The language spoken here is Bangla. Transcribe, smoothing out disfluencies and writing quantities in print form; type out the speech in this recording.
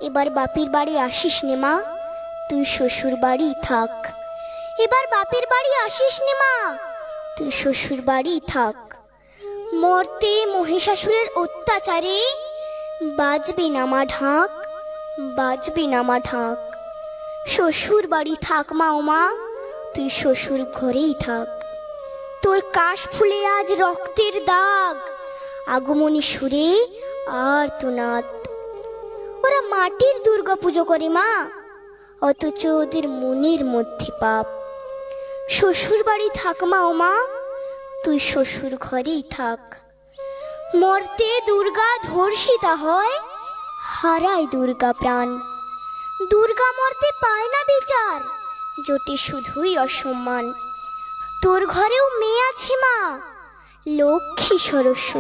এবার বাপের বাড়ি আসিস নে মা, তুই শ্বশুর বাড়ি থাক। এবার বাপের বাড়ি আসিস নে মা, তুই শ্বশুর বাড়ি থাক। মর্তে মহিষাসুরের অত্যাচারে বাজবে না মা ঢাক, বাজবে না মা ঢাক। শ্বশুর বাড়ি থাক মা ও মা, তুই শ্বশুর ঘরেই থাক। তোর কাশ ফুলে আজ রক্তের দাগ, আগমনী সুরে আর তোনাদ। ওরা মাটির দুর্গা পুজো করে মা, অথচ ওদের মনের মধ্যে পাপ। শ্বশুর বাড়ি থাক মা ও মা, তুই শ্বশুর ঘরেই থাক। মর্তে দুর্গা ধর্ষিতা হয়, হারায় দুর্গা প্রাণ। দুর্গা মর্তে পায় না বিচার, জোটে শুধুই অসম্মান। তোর ঘরেও মেয়ে আছে মা, লক্ষ্মী সরস্বতী।